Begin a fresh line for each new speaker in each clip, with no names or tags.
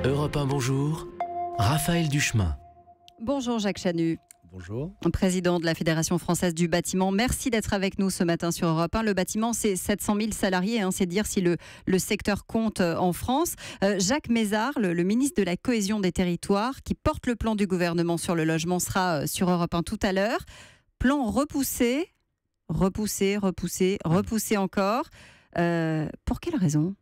Europe 1, bonjour. Raphaël Duchemin.
Bonjour Jacques Chanu.
Bonjour.
Président de la Fédération française du bâtiment. Merci d'être avec nous ce matin sur Europe 1. Le bâtiment, c'est 700 000 salariés, c'est dire si le secteur compte en France. Jacques Mézard, le ministre de la Cohésion des Territoires, qui porte le plan du gouvernement sur le logement, sera sur Europe 1 tout à l'heure. Plan repoussé encore. Pour quelle raison ?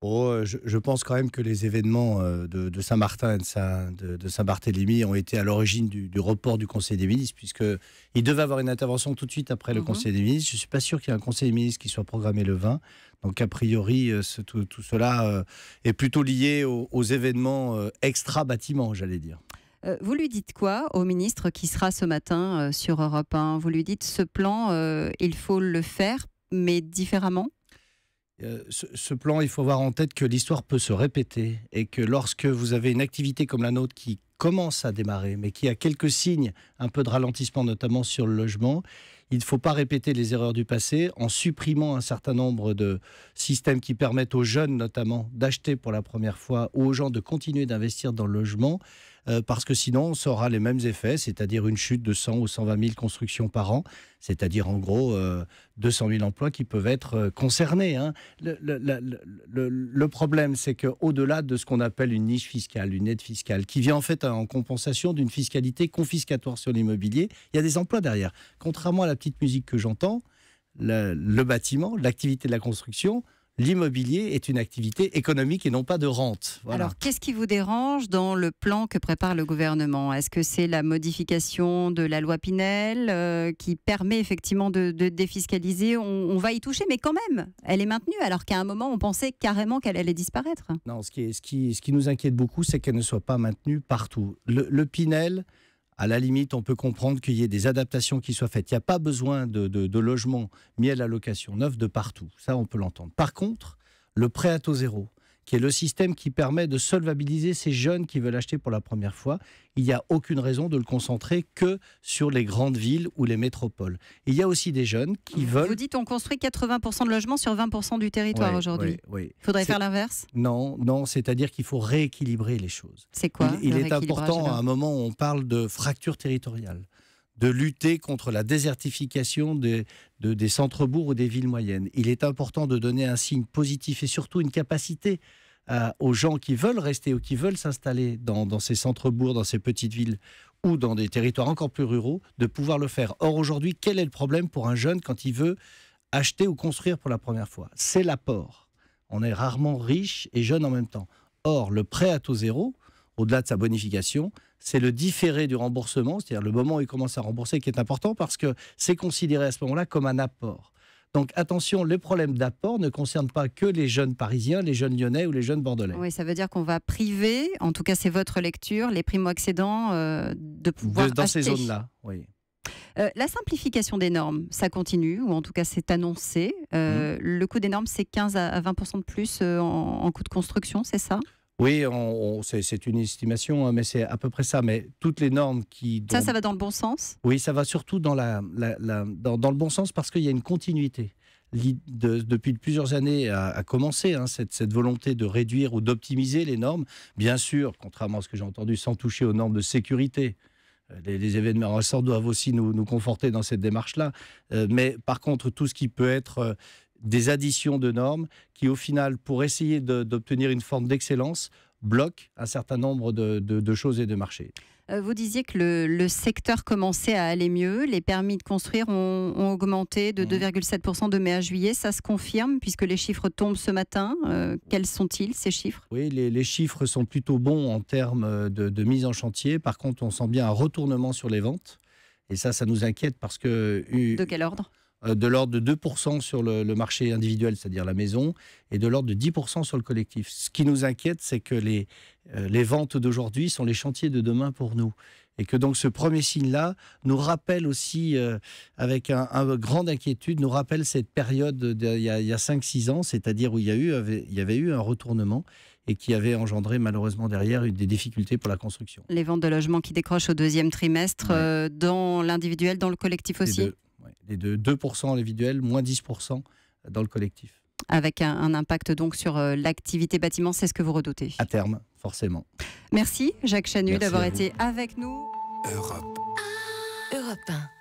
Je pense quand même que les événements de Saint-Martin et de Saint-Barthélemy ont été à l'origine du report du Conseil des ministres, puisqu'il devait avoir une intervention tout de suite après le Conseil des ministres. Je ne suis pas sûr qu'il y ait un Conseil des ministres qui soit programmé le 20. Donc a priori, tout cela est plutôt lié aux événements extra-bâtiments, j'allais dire.
Vous lui dites quoi au ministre qui sera ce matin sur Europe 1 ? Vous lui dites ce plan, il faut le faire, mais différemment ?
Ce plan, il faut avoir en tête que l'histoire peut se répéter et que lorsque vous avez une activité comme la nôtre qui commence à démarrer, mais qui a quelques signes, un peu de ralentissement notamment sur le logement, il ne faut pas répéter les erreurs du passé en supprimant un certain nombre de systèmes qui permettent aux jeunes notamment d'acheter pour la première fois ou aux gens de continuer d'investir dans le logement, parce que sinon ça aura les mêmes effets, c'est-à-dire une chute de 100 ou 120 000 constructions par an, c'est-à-dire en gros 200 000 emplois qui peuvent être concernés. Le problème, c'est qu'au-delà de ce qu'on appelle une niche fiscale, une aide fiscale, qui vient en fait en compensation d'une fiscalité confiscatoire sur l'immobilier, il y a des emplois derrière. Contrairement à la petite musique que j'entends, le bâtiment, l'activité de la construction, l'immobilier est une activité économique et non pas de rente. Voilà.
Alors, qu'est-ce qui vous dérange dans le plan que prépare le gouvernement ? Est-ce que c'est la modification de la loi Pinel qui permet effectivement de défiscaliser ? On va y toucher, mais quand même, elle est maintenue, alors qu'à un moment, on pensait carrément qu'elle allait disparaître.
Non, ce qui nous inquiète beaucoup, c'est qu'elle ne soit pas maintenue partout. Le Pinel, à la limite, on peut comprendre qu'il y ait des adaptations qui soient faites. Il n'y a pas besoin de logements mis à la location neuf de partout. Ça, on peut l'entendre. Par contre, le prêt à taux zéro, qui est le système qui permet de solvabiliser ces jeunes qui veulent acheter pour la première fois, il n'y a aucune raison de le concentrer que sur les grandes villes ou les métropoles. Il y a aussi des jeunes qui veulent...
Vous dites on construit 80% de logements sur 20% du territoire aujourd'hui.
Oui.
Il faudrait faire l'inverse ?
Non, c'est-à-dire qu'il faut rééquilibrer les choses.
C'est quoi
Il est important, à un moment où on parle de fracture territoriale, de lutter contre la désertification des centres-bourgs ou des villes moyennes. Il est important de donner un signe positif et surtout une capacité aux gens qui veulent rester ou qui veulent s'installer dans ces centres-bourgs, dans ces petites villes ou dans des territoires encore plus ruraux, de pouvoir le faire. Or, aujourd'hui, quel est le problème pour un jeune quand il veut acheter ou construire pour la première fois ? C'est l'apport. On est rarement riche et jeune en même temps. Or, le prêt à taux zéro, au-delà de sa bonification, c'est le différé du remboursement, c'est-à-dire le moment où il commence à rembourser qui est important parce que c'est considéré à ce moment-là comme un apport. Donc attention, les problèmes d'apport ne concernent pas que les jeunes parisiens, les jeunes lyonnais ou les jeunes bordelais.
Oui, ça veut dire qu'on va priver, en tout cas c'est votre lecture, les primo-accédants de pouvoir acheter.
Dans ces zones-là, oui.
La simplification des normes, ça continue, ou en tout cas c'est annoncé. Le coût des normes, c'est 15 à 20% de plus en coût de construction, c'est ça ?
Oui, c'est une estimation, mais c'est à peu près ça. Mais toutes les normes qui...
Ça va dans le bon sens ?
Oui, ça va surtout dans le bon sens parce qu'il y a une continuité. Depuis plusieurs années a commencé cette volonté de réduire ou d'optimiser les normes. Bien sûr, contrairement à ce que j'ai entendu, sans toucher aux normes de sécurité. Les événements récents doivent aussi nous conforter dans cette démarche-là. Mais par contre, tout ce qui peut être... des additions de normes qui, au final, pour essayer d'obtenir une forme d'excellence, bloquent un certain nombre de choses et de marchés.
Vous disiez que le secteur commençait à aller mieux. Les permis de construire ont augmenté de 2,7% de mai à juillet. Ça se confirme puisque les chiffres tombent ce matin. Quels sont-ils, ces chiffres ?
Oui, les chiffres sont plutôt bons en termes de mise en chantier. Par contre, on sent bien un retournement sur les ventes. Et ça nous inquiète parce que...
De quel ordre ?
De l'ordre de 2% sur le marché individuel, c'est-à-dire la maison, et de l'ordre de 10% sur le collectif. Ce qui nous inquiète, c'est que les ventes d'aujourd'hui sont les chantiers de demain pour nous. Et que donc ce premier signe-là nous rappelle aussi, avec une grande inquiétude, nous rappelle cette période il y a 5-6 ans, c'est-à-dire où il y avait eu un retournement et qui avait engendré malheureusement derrière des difficultés pour la construction.
Les ventes de logements qui décrochent au deuxième trimestre, dans l'individuel, dans le collectif aussi ?
Les deux, 2% individuel, moins 10% dans le collectif.
Avec un impact donc sur l'activité bâtiment, c'est ce que vous redoutez.
À terme, forcément.
Merci Jacques Chanu
Merci
d'avoir
à vous.
été avec nous.
Europe.
Europe 1.